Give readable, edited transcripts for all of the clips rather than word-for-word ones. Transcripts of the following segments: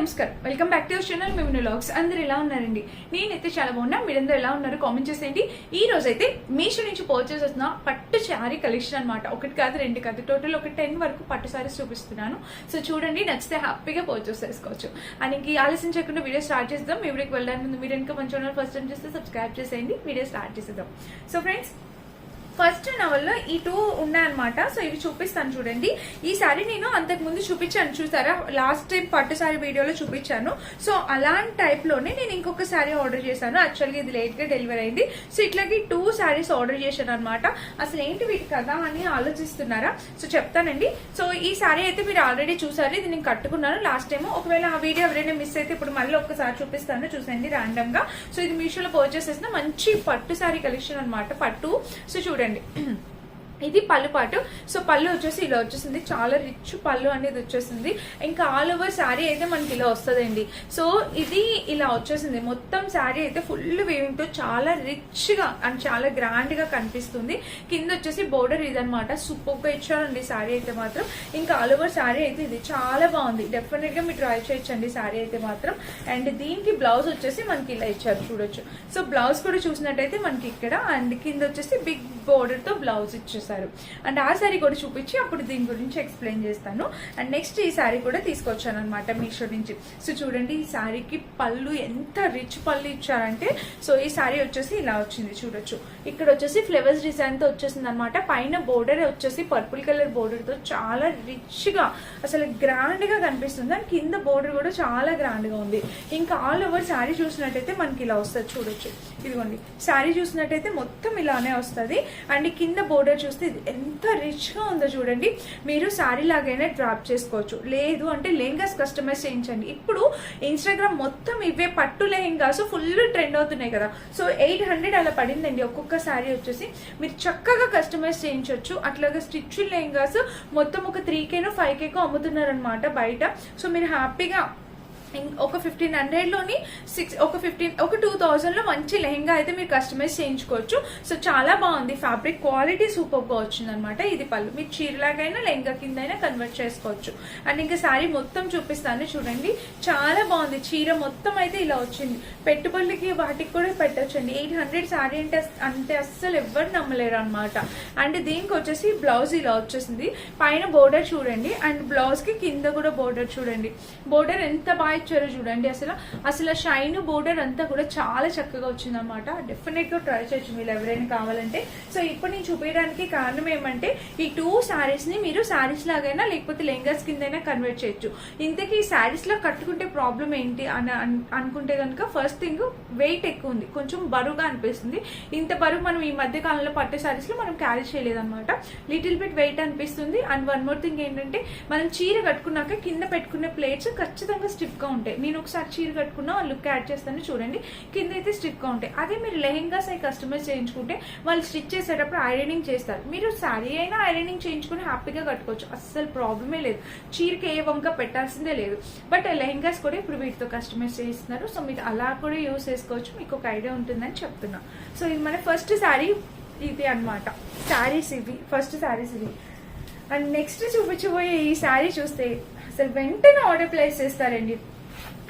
నమస్కారం, welcome back to your channel మిమ్ని vlogs. అందరు ఎలా ఉన్నారండి? నేనైతే చాలా బాగున్నా. మీరందరూ ఎలా ఉన్నారు కామెంట్ చేసేయండి. ఈ రోజు అయితే మీషో నుంచి పర్చేస్ చేసిన పట్టు శారీ కలెక్షన్ అనమాట. ఒకటి కాదు రెండు కాదు, టోటల్ ఒక 10 వరకు పట్టు శారీస్ చూపిస్తున్నాను. సో చూడండి, నచ్చితే హ్యాపీగా పర్చేస్ చేసుకోవచ్చు. అండ్ ఇంక ఆలస్యం చేయకుండా వీడియో స్టార్ట్ చేద్దాం. మీ వీడియోకి వెళ్ళడానికి ముందు మీరు ఇంకా మంచి ఛానల్ ఫస్ట్ టైం చేస్తే సబ్స్క్రైబ్ చేసేయండి. వీడియో స్టార్ట్ చేసేద్దాం. సో ఫ్రెండ్స్, ఫస్ట్ నవల్లో ఈ 2 ఉన్నాయన్నమాట. సో ఇవి చూపిస్తాను చూడండి. ఈ సారీ నేను అంతకు ముందు చూపించాను, చూసారా? లాస్ట్ టైం పట్టు సారీ వీడియోలో చూపించాను. సో అలాంటి టైప్ లోనే నేను ఇంకొక సారీ ఆర్డర్ చేశాను. యాక్చువల్గా ఇది లేట్ గా డెలివరీ అయింది. సో ఇట్లాగే 2 సారీస్ ఆర్డర్ చేశాను అనమాట. అసలు ఏంటి వీటి కదా అని ఆలోచిస్తున్నారా? సో చెప్తానండి. సో ఈ సారీ అయితే మీరు ఆల్రెడీ చూసారు. ఇది నేను కట్టుకున్నాను లాస్ట్ టైం. ఒకవేళ ఆ వీడియో ఎవరైనా మిస్ అయితే ఇప్పుడు మళ్ళీ ఒక్కసారి చూపిస్తాను, చూసండి ర్యాండమ్ గా. సో ఇది మీషోలో పర్చేస్ చేసిన మంచి పట్టు సారీ కలెక్షన్ అనమాట. పట్టు. సో చూడండి, ఇది పళ్ళు పాటు. సో పళ్ళు వచ్చేసి ఇలా వచ్చేసింది, చాలా రిచ్ పళ్ళు అనేది వచ్చేసింది. ఇంకా ఆల్ ఓవర్ శారీ అయితే మనకి ఇలా వస్తుందండి. సో ఇది ఇలా వచ్చేసింది. మొత్తం శారీ అయితే ఫుల్ వీవింగ్ తో చాలా రిచ్ గా అండ్ చాలా గ్రాండ్ గా కనిపిస్తుంది. కింద వచ్చేసి బోర్డర్ ఇదనమాట. సూపర్ గా ఇచ్చారండి శారీ అయితే మాత్రం. ఇంకా ఆల్ ఓవర్ శారీ అయితే ఇది చాలా బాగుంది. డెఫినెట్ గా మీరు ట్రై చేయొచ్చండి శారీ అయితే మాత్రం. అండ్ దీనికి బ్లౌజ్ వచ్చేసి మనకి ఇలా ఇచ్చారు, చూడొచ్చు. సో బ్లౌజ్ కూడా చూసినట్టయితే మనకి ఇక్కడ అండ్ కింద వచ్చేసి బిగ్ బోర్డర్ తో బ్లౌజ్ ఇచ్చేసారు. అండ్ ఆ శారీ కూడా చూపించి అప్పుడు దీని గురించి ఎక్స్ప్లెయిన్ చేస్తాను. అండ్ నెక్స్ట్ ఈ శారీ కూడా తీసుకొచ్చాను అనమాట మీషో నుంచి. సో చూడండి, ఈ శారీకి పళ్ళు ఎంత రిచ్ పళ్ళు ఇచ్చారంటే, సో ఈ శారీ వచ్చేసి ఇలా వచ్చింది, చూడొచ్చు. ఇక్కడ వచ్చేసి ఫ్లవర్స్ డిజైన్ తో వచ్చేసింది అనమాట. పైన బోర్డర్ వచ్చేసి పర్పుల్ కలర్ బోర్డర్ తో చాలా రిచ్ గా అసలు గ్రాండ్ గా కనిపిస్తుంది. అండ్ కింద బోర్డర్ కూడా చాలా గ్రాండ్ గా ఉంది. ఇంకా ఆల్ ఓవర్ శారీ చూసినట్టయితే మనకి ఇలా వస్తుంది, చూడొచ్చు. ఇదిగోండి, శారీ చూసినట్టయితే మొత్తం ఇలానే వస్తుంది. అండ్ కింద బోర్డర్ చూస్తే ఎంత రిచ్ గా ఉందో చూడండి. మీరు శారీ లాగైనా డ్రాప్ చేసుకోవచ్చు, లేదు అంటే లెహంగాస్ కస్టమైజ్ చేయించండి. ఇప్పుడు ఇన్స్టాగ్రామ్ మొత్తం ఇవే పట్టు లెహంగాస్ ఫుల్ ట్రెండ్ అవుతున్నాయి కదా. సో 800 అలా పడిందండి ఒక్కొక్క శారీ వచ్చేసి. మీరు చక్కగా కస్టమైజ్ చేయించవచ్చు. అట్లాగా స్టిచ్ లెహంగాస్ మొత్తం ఒక 3K 5K అమ్ముతున్నారు అనమాట బయట. సో మీరు హ్యాపీగా ఒక 1500 లోని ఒక 2000 లో మంచి లెహంగా అయితే మీరు కస్టమైజ్ చేయించుకోవచ్చు. సో చాలా బాగుంది. ఫ్యాబ్రిక్ క్వాలిటీ సూపర్ గా వచ్చింది అనమాట. ఇది పళ్ళు. మీరు చీరలాగైనా లెహంగా కింద అయినా కన్వర్ట్ చేసుకోవచ్చు. అండ్ ఇంకా శారీ మొత్తం చూపిస్తాను చూడండి. చాలా బాగుంది. చీర మొత్తం అయితే ఇలా వచ్చింది. పెట్టుబడులకి వాటికి కూడా పెట్టొచ్చండి. 800 శారీ అంటే అస్సలు ఎవ్వరు నమ్మలేరు అనమాట. అండ్ దీనికి వచ్చేసి బ్లౌజ్ ఇలా వచ్చేసింది. పైన బోర్డర్ చూడండి, అండ్ బ్లౌజ్ కి కింద కూడా బోర్డర్ చూడండి. బోర్డర్ ఎంత బాగా ఇచ్చారో చూడండి. అసలు షైన్ బోర్డర్ అంతా కూడా చాలా చక్కగా వచ్చింది అనమాట. డెఫినెట్ గా ట్రై చేయొచ్చు మీరు ఎవరైనా కావాలంటే. సో ఇప్పుడు నేను చూపించడానికి కారణం ఏమంటే, ఈ 2 శారీస్ ని మీరు శారీస్ లాగైనా లేకపోతే లెహంగాస్ కిందైనా కన్వర్ట్ చేయొచ్చు. ఇంతకీ ఈ శారీస్ లో కట్టుకుంటే ప్రాబ్లం ఏంటి అని అనుకుంటే కనుక, ఫస్ట్ థింగ్ వెయిట్ ఎక్కువ ఉంది, కొంచెం బరువుగా అనిపిస్తుంది. ఇంత బరువు మనం ఈ మధ్య కాలంలో పట్టే శారీస్ లో మనం క్యారీ చేయలేదన్నమాట. లిటిల్ బిట్ వెయిట్ అనిపిస్తుంది. అండ్ వన్ మోర్ థింగ్ ఏంటంటే, మనం చీర కట్టుకున్నాక కింద పెట్టుకునే ప్లేట్స్ ఖచ్చితంగా స్టిఫ్ గా ఉంటాయి. నేను ఒకసారి చీర కట్టుకున్నా లుక్ యాడ్ చేస్తాను చూడండి. కింద అయితే స్టిఫ్ గా ఉంటాయి. అదే మీరు లెహంగాస్ అయి కస్టమైజ్ చేయించుకుంటే వాళ్ళు స్టిచ్ చేసేటప్పుడు ఐరనింగ్ చేస్తారు. మీరు శారీ అయినా ఐరనింగ్ చేయించుకుని హ్యాపీగా కట్టుకోవచ్చు, అస్సలు ప్రాబ్లమే లేదు. చీరకి ఏ వంక పెట్టాల్సిందే లేదు. బట్ లెహంగాస్ కూడా ఇప్పుడు వీటితో కస్టమైజ్ చేస్తున్నారు. సో మీరు అలా కూడా యూజ్ చేసుకోవచ్చు. మీకు ఒక ఐడియా ఉంటుందని చెప్తున్నా. సో ఇది మన ఫస్ట్ శారీ ఇది అనమాట. శారీస్ ఇవి, ఫస్ట్ శారీస్ ఇవి. అండ్ నెక్స్ట్ చూపించబోయే ఈ శారీ చూస్తే అసలు వెంటనే ఆర్డర్ ప్లేస్ చేస్తారండి.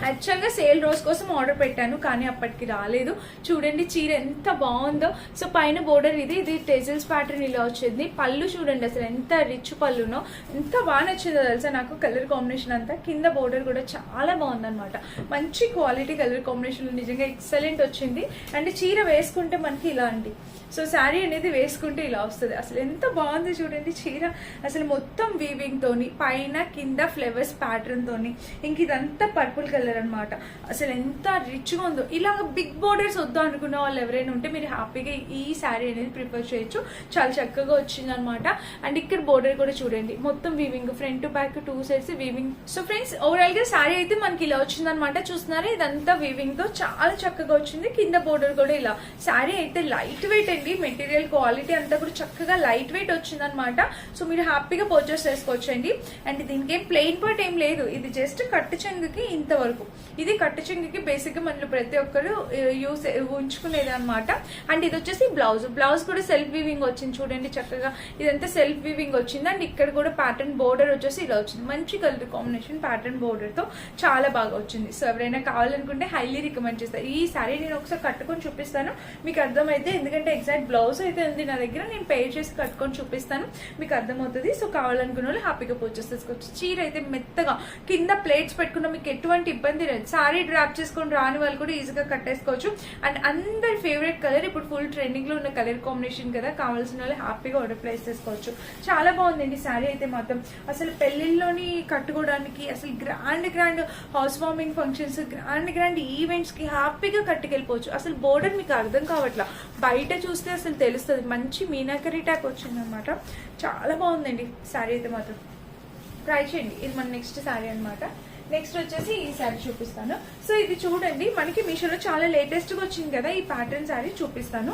యాక్చువల్గా సేల్ రోజు కోసం ఆర్డర్ పెట్టాను, కానీ అప్పటికి రాలేదు. చూడండి చీర ఎంత బాగుందో. సో పైన బోర్డర్ ఇది టెజిల్స్ ప్యాటర్న్ ఇలా వచ్చింది. పళ్ళు చూడండి, అసలు ఎంత రిచ్ పళ్ళునో, ఎంత బాగా నచ్చిందో తెలుసా నాకు కలర్ కాంబినేషన్ అంతా. కింద బోర్డర్ కూడా చాలా బాగుందన్నమాట. మంచి క్వాలిటీ కలర్ కాంబినేషన్, నిజంగా ఎక్సలెంట్ వచ్చింది. అండ్ చీర వేసుకుంటే మనకి ఇలా అండి. సో శారీ అనేది వేసుకుంటే ఇలా వస్తుంది. అసలు ఎంత బాగుంది చూడండి చీర. అసలు మొత్తం వీవింగ్ తోని, పైన కింద ఫ్లవర్స్ ప్యాటర్న్ తోని, ఇంక ఇదంతా పర్పుల్ కలర్ అనమాట. అసలు ఎంత రిచ్ గా ఉందో. ఇలా బిగ్ బోర్డర్స్ వద్దు అనుకున్న వాళ్ళు ఎవరైనా ఉంటే మీరు హ్యాపీగా ఈ శారీ అనేది ప్రిఫర్ చేయొచ్చు. చాలా చక్కగా వచ్చింది అనమాట. అండ్ ఇక్కడ బోర్డర్ కూడా చూడండి, మొత్తం weaving, front to back 2 sides weaving. So friends, overall గా శారీ అయితే మనకి ఇలా వచ్చింది అనమాట. చూస్తున్నారా, ఇదంతా వీవింగ్ తో చాలా చక్కగా వచ్చింది. కింద బోర్డర్ కూడా ఇలా. శారీ అయితే లైట్ వెయిట్ అండి, మెటీరియల్ క్వాలిటీ అంతా కూడా చక్కగా లైట్ వెయిట్ వచ్చింది అనమాట. సో మీరు హ్యాపీగా పర్చేస్ చేసుకోవచ్చండి. అండ్ దీనికి ఏం ప్లెయిన్ పార్ట్ ఏం లేదు, ఇది జస్ట్ కట్టు చెంగుకి ఇంతవరకు. ఇది కట్టు చెంగుకి బేసిక్ గా మనలో ప్రతి ఒక్కరు యూస్ ఉంచుకునేది అనమాట. అండ్ ఇది వచ్చేసి బ్లౌజ్ కూడా సెల్ఫ్ వీవింగ్ వచ్చింది చూడండి చక్కగా, ఇదంతా సెల్ఫ్ వీవింగ్ వచ్చింది. అండ్ ఇక్కడ కూడా ప్యాటర్న్ బోర్డర్ వచ్చేసి ఇలా వచ్చింది, మంచి కలర్ కాంబినేషన్ ప్యాటర్న్ బోర్డర్ తో చాలా బాగా వచ్చింది. సో ఎవరైనా కావాలనుకుంటే హైలీ రికమెండ్ చేస్తాను. ఈ సారీ నేను ఒకసారి కట్టుకొని చూపిస్తాను, మీకు అర్థమైతే. ఎందుకంటే ఎగ్జాక్ట్ బ్లౌజ్ అయితే ఉంది నా దగ్గర, నేను పే చేసి కట్టుకొని చూపిస్తాను, మీకు అర్థమవుతుంది. సో కావాలనుకున్న వాళ్ళు హ్యాపీగా పర్చేస్ చేసుకోవచ్చు. చీర అయితే మెత్తగా కింద ప్లేట్స్ పెట్టుకున్న మీకు ఎటువంటి ఇబ్బంది లేదు. సారీ డ్రాప్ చేసుకొని రాని వాళ్ళు కూడా ఈజీగా కట్టేసుకోవచ్చు. అండ్ అందరి ఫేవరెట్ కలర్, ఇప్పుడు ఫుల్ ట్రెండింగ్ లో ఉన్న కలర్ కాంబినేషన్ కదా, కావాల్సిన వాళ్ళు హ్యాపీగా ఆర్డర్ ప్లేస్ చేసుకోవచ్చు. చాలా బాగుందండి సారీ అయితే మాత్రం. అసలు పెళ్లిళ్ళలోని కట్టుకోవడానికి, అసలు grand house warming functions, grand events కి హ్యాపీగా కట్టుకెళ్ళిపోవచ్చు. అసలు బోర్డర్ మీకు అర్థం కావట్లా, బయట చూస్తే అసలు తెలుస్తుంది. మంచి మీనాకరీ ట్యాక్ వచ్చిందనమాట, చాలా బాగుందండి సారీ అయితే మాత్రం. ట్రై చేయండి. ఇది మన నెక్స్ట్ సారీ అనమాట. నెక్స్ట్ వచ్చేసి ఈ శారీ చూపిస్తాను. సో ఇది చూడండి, మనకి మీషోలో చాలా లేటెస్ట్ గా వచ్చింది కదా ఈ ప్యాటర్న్ శారీ చూపిస్తాను.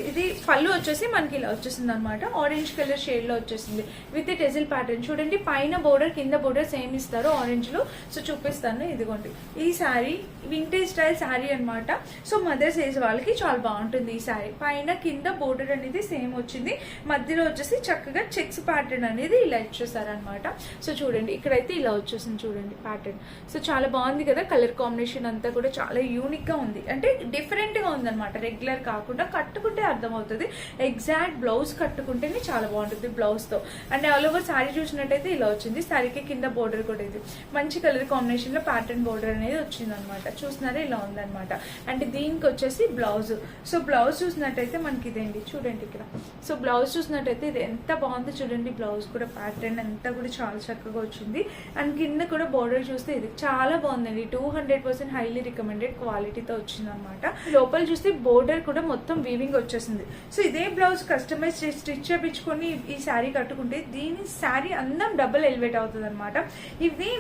ఇది పళ్ళు వచ్చేసి మనకి ఇలా వచ్చేసింది అనమాట, ఆరెంజ్ కలర్ షేడ్ లో వచ్చేసింది విత్ టెజిల్ ప్యాటర్న్. చూడండి పైన బోర్డర్ కింద బోర్డర్ సేమ్ ఇస్తారు ఆరెంజ్ లో. సో చూపిస్తాను, ఇదిగోండి ఈ శారీ వింటేజ్ స్టైల్ శారీ అనమాట. సో మదర్స్ ఏజ్ వాళ్ళకి చాలా బాగుంటుంది ఈ శారీ. పైన కింద బోర్డర్ అనేది సేమ్ వచ్చింది, మధ్యలో వచ్చేసి చక్కగా చెక్స్ ప్యాటర్న్ అనేది ఇలా ఇచ్చేసారనమాట. సో చూడండి ఇక్కడైతే ఇలా వచ్చేసింది చూడండి ప్యాటర్న్. సో చాలా బాగుంది కదా, కలర్ కాంబినేషన్ అంతా కూడా చాలా యూనిక్ గా ఉంది, అంటే డిఫరెంట్ గా ఉంది అనమాట. రెగ్యులర్ కాకుండా కట్టుకుంటే అర్థమవుతుంది, ఎగ్జాక్ట్ బ్లౌజ్ కట్టుకుంటేనే చాలా బాగుంటుంది బ్లౌజ్ తో. అండ్ ఆల్ ఓవర్ శారీ చూసినట్టయితే ఇలా వచ్చింది, శారీకి కింద బోర్డర్ కూడా ఇది మంచి కలర్ కాంబినేషన్ లో ప్యాటర్న్ బోర్డర్ అనేది వచ్చింది అనమాట. చూస్తున్నారా ఇలా ఉందన్నమాట. అండ్ దీనికి వచ్చేసి బ్లౌజ్. సో బ్లౌజ్ చూసినట్టయితే మనకి ఇదేంటి చూడండి ఇక్కడ. సో బ్లౌజ్ చూసినట్టయితే ఇది ఎంత బాగుంది చూడండి, బ్లౌజ్ కూడా ప్యాటర్న్ అంతా కూడా చాలా చక్కగా వచ్చింది. అండ్ కింద కూడా బోర్డర్ చూస్తే ఇది చాలా బాగుందండి, 200% హైలీ రికమెండెడ్ క్వాలిటీతో వచ్చింది అనమాట. లోపల చూస్తే బోర్డర్ కూడా మొత్తం వీవింగ్ వచ్చేసింది. సో ఇదే బ్లౌజ్ కస్టమైజ్ చేసి స్టిచ్ చేయించుకొని ఈ శారీ కట్టుకుంటే దీని శారీ అందం డబుల్ ఎలివేట్ అవుతుంది అనమాట. ఇది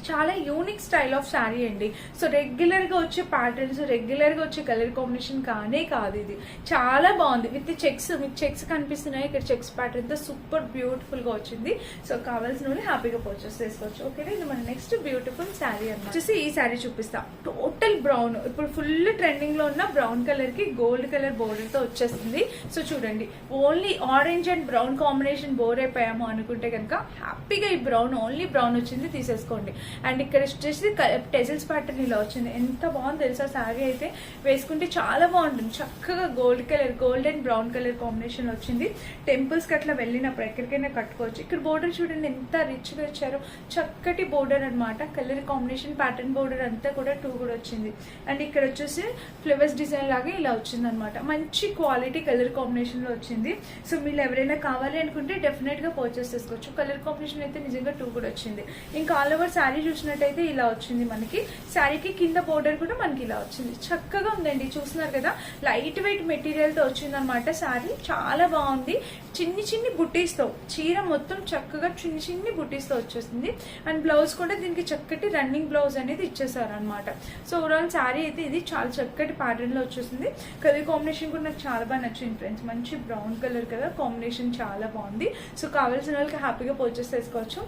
చాలా యూనిక్ స్టైల్ ఆఫ్ శారీ అండి. సో రెగ్యులర్ గా వచ్చే ప్యాటర్న్స్, రెగ్యులర్ గా వచ్చే కలర్ కాంబినేషన్ కానే కాదు, ఇది చాలా బాగుంది విత్ చెక్స్. మీకు చెక్స్ కనిపిస్తున్నాయి ఇక్కడ, చెక్స్ ప్యాటర్న్ తో సూపర్ బ్యూటిఫుల్ గా వచ్చింది. సో కావాల్సిన వాళ్ళు హ్యాపీగా పర్చేస్ చేసుకోవచ్చు. ఓకేనా, ఇది మన నెక్స్ట్ బ్యూటిఫుల్ శారీ అన్నమాట. వచ్చేసి ఈ శారీ చూపిస్తా, టోటల్ బ్రౌన్, ఇప్పుడు ఫుల్ ట్రెండింగ్ లో ఉన్న బ్రౌన్ కలర్ కి గోల్డ్ కలర్ బోర్డర్ తో వచ్చేస్తుంది. సో చూడండి, only orange and brown combination bore అయిపోయాము అనుకుంటే కనుక హ్యాపీగా ఈ బ్రౌన్, ఓన్లీ బ్రౌన్ వచ్చింది తీసేసుకోండి. అండ్ ఇక్కడ వచ్చేసి టెజిల్స్ ప్యాటర్న్ ఇలా వచ్చింది, ఎంత బాగుంది తెలుసా శారీ అయితే. వేసుకుంటే చాలా బాగుంటుంది, చక్కగా gold colour, gold and brown colour combination వచ్చింది. టెంపుల్స్ కి అట్లా వెళ్ళినప్పుడు ఎక్కడికైనా కట్టుకోవచ్చు. ఇక్కడ బోర్డర్ చూడండి ఎంత రిచ్ గా ఇచ్చారో, చక్కటి బోర్డర్ అనమాట. కలర్ కాంబినేషన్ ప్యాటర్న్ బోర్డర్ అంతా కూడా 2 కూడా వచ్చింది. అండ్ ఇక్కడ వచ్చేసి ఫ్లవర్స్ డిజైన్ లాగా ఇలా వచ్చింది అనమాట, మంచి క్వాలిటీ కలర్ కాంబినేషన్ లో వచ్చింది. సో మీరు ఎవరైనా కావాలి అనుకుంటే డెఫినెట్ గా పర్చేస్ చేసుకోవచ్చు. కలర్ కాంబినేషన్ అయితే నిజంగా 2 కూడా వచ్చింది. ఇంకా ఆల్ ఓవర్ శారీ చూసినట్టయితే ఇలా వచ్చింది మనకి. శారీకి కింద బోర్డర్ కూడా మనకి ఇలా వచ్చింది, చక్కగా ఉందండి. చూస్తున్నారు కదా, లైట్ వెయిట్ మెటీరియల్ తో వచ్చింది అనమాట శారీ, చాలా బాగుంది. చిన్ని బుట్టీస్ తో చీర మొత్తం చక్కగా చిన్ని బుట్టీస్ తో వచ్చేసింది. అండ్ బ్లౌజ్ కూడా దీనికి చక్కటి రన్నింగ్ బ్లౌజ్ అనేది ఇచ్చేసారు అనమాట. సో ఓవరాల్ శారీ అయితే ఇది చాలా చక్కటి ప్యాటర్న్ లో వచ్చేసింది. కలర్ కాంబినేషన్ కూడా నాకు చాలా బాగా నచ్చింది ఫ్రెండ్స్, మంచి బ్రౌన్ కలర్ కదా, కాంబినేషన్ చాలా బాగుంది. సో కావాల్సిన వాళ్ళకి హ్యాపీగా పర్చేస్ చేసుకోవచ్చు.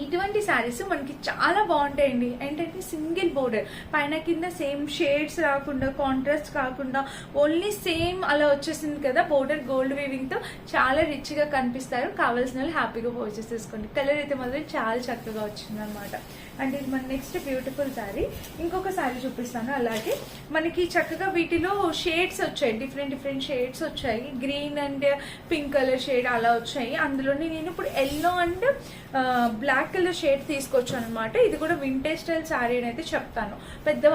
ఇటువంటి శారీస్ మనకి చాలా బాగుంటాయండి. ఏంటంటే సింగిల్ బోర్డర్ పైన కింద సేమ్ షేడ్స్ రాకుండా, కాంట్రాస్ట్ కాకుండా ఓన్లీ సేమ్ అలా వచ్చేసింది కదా బోర్డర్, గోల్డ్ వీవింగ్ తో చాలా రిచ్ గా కనిపిస్తారు. కావాల్సిన వాళ్ళు హ్యాపీగా పర్చేస్ చేసుకోండి. కలర్ అయితే మాత్రం చాలా చక్కగా వచ్చింది అనమాట. అండ్ ఇది మన నెక్స్ట్ బ్యూటిఫుల్ శారీ. ఇంకొక శారీ చూపిస్తాను. అలాగే మనకి చక్కగా వీటిలో షేడ్స్ వచ్చాయి, డిఫరెంట్ షేడ్స్ వచ్చాయి. Green and pink colour shade అలా వచ్చాయి. అందులోని నేను ఇప్పుడు yellow and black colour shade తీసుకొచ్చాను అనమాట. ఇది కూడా వింటేజ్ స్టైల్ శారీ అని అయితే చెప్తాను,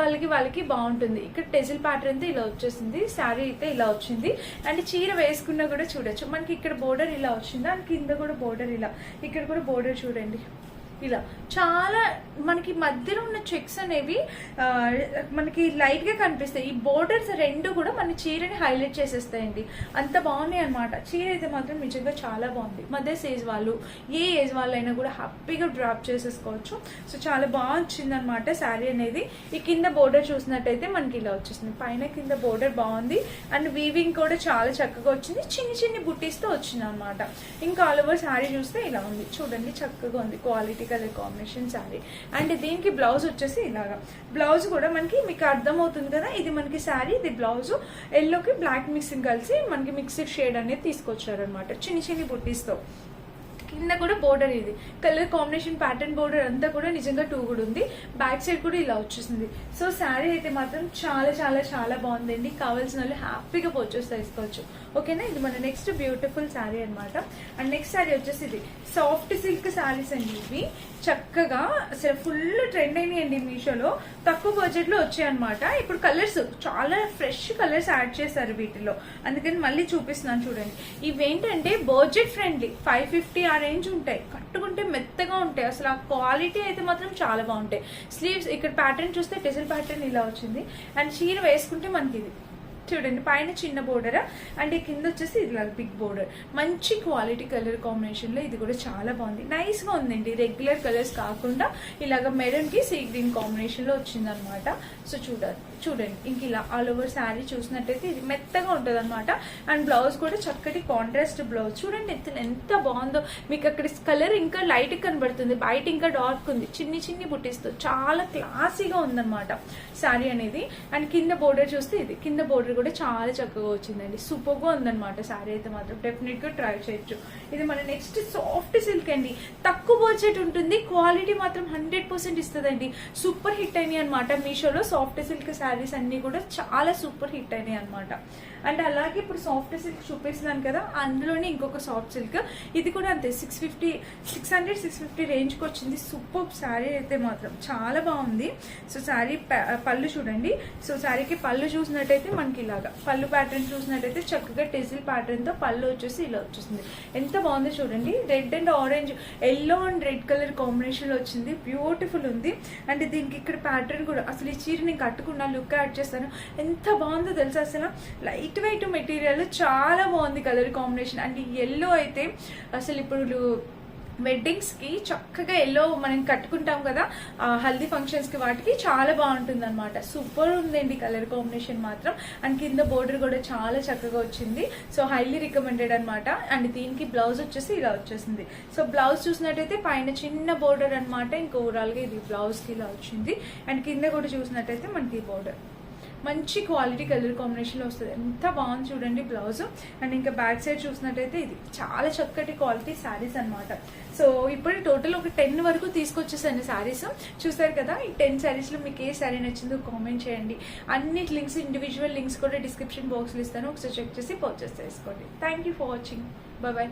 వాళ్ళకి బాగుంటుంది. ఇక్కడ టెజిల్ ప్యాటర్న్ తో ఇలా వచ్చేసింది, శారీ అయితే ఇలా వచ్చింది. అండ్ చీర వేసుకున్నా కూడా చూడొచ్చు, మనకి ఇక్కడ బోర్డర్ ఇలా వచ్చింది, అండ్ కింద కూడా బోర్డర్ ఇలా, ఇక్కడ కూడా బోర్డర్ చూడండి ఇలా చాలా మనకి మధ్యలో ఉన్న చెక్స్ అనేవి మనకి లైట్ గా కనిపిస్తాయి. ఈ బోర్డర్స్ రెండు కూడా మన చీరని హైలైట్ చేసేస్తాయండి, అంత బాగున్నాయి అనమాట. చీర అయితే మాత్రం నిజంగా చాలా బాగుంది. మదర్స్ ఏజ్ వాళ్ళు, ఏ ఏజ్ వాళ్ళైనా కూడా హ్యాపీగా డ్రాప్ చేసేసుకోవచ్చు. సో చాలా బాగా వచ్చింది అనమాట శారీ అనేది. ఈ కింద బోర్డర్ చూసినట్టయితే మనకి ఇలా వచ్చేసింది, పైన కింద బోర్డర్ బాగుంది అండ్ వీవింగ్ కూడా చాలా చక్కగా వచ్చింది, చిన్ని చిన్ని బుట్టీస్తో వచ్చింది అనమాట. ఇంకా ఆల్ ఓవర్ శారీ చూస్తే ఇలా ఉంది చూడండి, చక్కగా ఉంది, quality colour combination sari. And దీనికి బ్లౌజ్ వచ్చేసి ఇలాగా, బ్లౌజ్ కూడా మనకి మీకు అర్థమవుతుంది కదా, ఇది మనకి శారీ, ఇది బ్లౌజ్ ఎల్లోకి బ్లాక్ మిక్సింగ్ కలిసి మనకి మిక్స్డ్ షేడ్ అనేది తీసుకొచ్చారు అనమాట, చిన్ని చిన్ని బుట్టీస్తో. కింద కూడా బోర్డర్, ఇది కలర్ కాంబినేషన్ ప్యాటర్న్ బోర్డర్ అంతా కూడా నిజంగా 2 కూడా ఉంది. బ్యాక్ సైడ్ కూడా ఇలా వచ్చేసింది. సో శారీ అయితే మాత్రం చాలా చాలా చాలా బాగుందండి. కావాల్సిన వాళ్ళు హ్యాపీగా పర్చేస్ చేసుకోవచ్చు. ఓకేనా, ఇది మన నెక్స్ట్ బ్యూటిఫుల్ శారీ అనమాట. అండ్ నెక్స్ట్ శారీ వచ్చేసి ఇది సాఫ్ట్ సిల్క్ శారీస్ అండి. ఇవి చక్కగా అసలు ఫుల్ ట్రెండ్ అయినాయండి మీషోలో, తక్కువ బడ్జెట్ లో వచ్చాయి అనమాట. ఇప్పుడు కలర్స్ చాలా ఫ్రెష్ కలర్స్ యాడ్ చేశారు వీటిలో, అందుకని మళ్ళీ చూపిస్తున్నాను చూడండి. ఇవేంటంటే బడ్జెట్ ఫ్రెండ్లీ, 550 ఆ రేంజ్ ఉంటాయి, కట్టుకుంటే మెత్తగా ఉంటాయి. అసలు ఆ క్వాలిటీ అయితే మాత్రం చాలా బాగుంటాయి. స్లీవ్స్ ఇక్కడ ప్యాటర్న్ చూస్తే టెజల్ ప్యాటర్న్ ఇలా వచ్చింది. అండ్ చీర వేసుకుంటే మనకి ఇది చూడండి, పైన చిన్న బోర్డర్ అండ్ కింద వచ్చేసి ఇది బిగ్ బోర్డర్, మంచి క్వాలిటీ కలర్ కాంబినేషన్ లో ఇది కూడా చాలా బాగుంది, నైస్ గా ఉందండి. రెగ్యులర్ కలర్స్ కాకుండా ఇలాగ మెరూన్ కి సీ గ్రీన్ కాంబినేషన్ లో వచ్చింది అనమాట. సో చూడండి ఇంక ఇలా ఆల్ ఓవర్ శారీ చూసినట్టయితే ఇది మెత్తగా ఉంటది అనమాట. అండ్ బ్లౌజ్ కూడా చక్కటి కాంట్రాస్ట్ బ్లౌజ్, చూడండి ఎంత బాగుందో. మీకు అక్కడ కలర్ ఇంకా లైట్ కనబడుతుంది, బయట ఇంకా డార్క్ ఉంది, చిన్ని చిన్ని బుట్టిస్తూ చాలా క్లాసీగా ఉందన్నమాట శారీ అనేది. అండ్ కింద బోర్డర్ చూస్తే ఇది కింద బోర్డర్ కూడా చాలా చక్కగా వచ్చిందండి, సూపర్ గా ఉందన్నమాట శారీ అయితే మాత్రం. డెఫినెట్ గా ట్రై చేయొచ్చు. ఇది మన నెక్స్ట్ సాఫ్ట్ సిల్క్ అండి, తక్కువ బడ్జెట్ ఉంటుంది, క్వాలిటీ మాత్రం 100% ఇస్తుందండి. సూపర్ హిట్ అయినాయి అనమాట మీషోలో. సాఫ్ట్ సిల్క్ శారీస్ అన్ని కూడా చాలా సూపర్ హిట్ అయినాయి అనమాట. అండ్ అలాగే ఇప్పుడు సాఫ్ట్ సిల్క్ చూపిస్తున్నాను కదా, అందులోనే ఇంకొక సాఫ్ట్ సిల్క్, ఇది కూడా అంతే 600-650 రేంజ్ కి వచ్చింది. సూపర్ శారీ అయితే మాత్రం చాలా బాగుంది. సో శారీ పళ్ళు చూడండి, సో శారీకి పళ్ళు చూసినట్టయితే మనకి ఇలాగా పళ్ళు ప్యాటర్న్ చూసినట్టయితే చక్కగా టెజిల్ ప్యాటర్న్ తో పళ్ళు వచ్చేసి ఇలా వచ్చేసింది, ఎంత బాగుంది చూడండి. Red and orange, yellow and red colour combination లో వచ్చింది, బ్యూటిఫుల్ ఉంది. అండ్ దీనికి ఇక్కడ ప్యాటర్న్ కూడా, అసలు ఈ చీర నేను కట్టుకున్నా లుక్ యాడ్ చేస్తాను, ఎంత బాగుందో తెలుసా. అసలు లైట్ వెయిట్ మెటీరియల్, చాలా బాగుంది కలర్ కాంబినేషన్. అండ్ ఎల్లో అయితే అసలు ఇప్పుడు వెడ్డింగ్స్ కి చక్కగా ఎల్లో మనం కట్టుకుంటాం కదా, హల్దీ ఫంక్షన్స్ కి వాటికి చాలా బాగుంటుంది అనమాట. సూపర్ ఉందండి కలర్ కాంబినేషన్ మాత్రం. అండ్ కింద బోర్డర్ కూడా చాలా చక్కగా వచ్చింది, సో హైలీ రికమెండెడ్ అనమాట. అండ్ దీనికి బ్లౌజ్ వచ్చేసి ఇలా వచ్చేసింది. సో బ్లౌజ్ చూసినట్టయితే పైన చిన్న బోర్డర్ అనమాట, ఇంకా ఓవరాల్ గా ఇది బ్లౌజ్ కి ఇలా వచ్చింది. అండ్ కింద కూడా చూసినట్టయితే మనకి బోర్డర్ మంచి క్వాలిటీ కలర్ కాంబినేషన్ లో వస్తుంది, ఎంత బాగుంది చూడండి బ్లౌజ్. అండ్ ఇంకా బ్యాక్ సైడ్ చూసినట్టయితే ఇది చాలా చక్కటి క్వాలిటీ శారీస్ అనమాట. సో ఇప్పుడు టోటల్ ఒక 10 వరకు తీసుకొచ్చేసాను శారీస్, చూసారు కదా. ఈ 10 శారీస్ లో మీకు ఏ శారీ నచ్చిందో కామెంట్ చేయండి. అన్ని లింక్స్, ఇండివిజువల్ లింక్స్ కూడా డిస్క్రిప్షన్ బాక్స్ లో ఇస్తాను, ఒకసారి చెక్ చేసి పర్చేస్ చేసుకోండి. Thank you for watching, bye.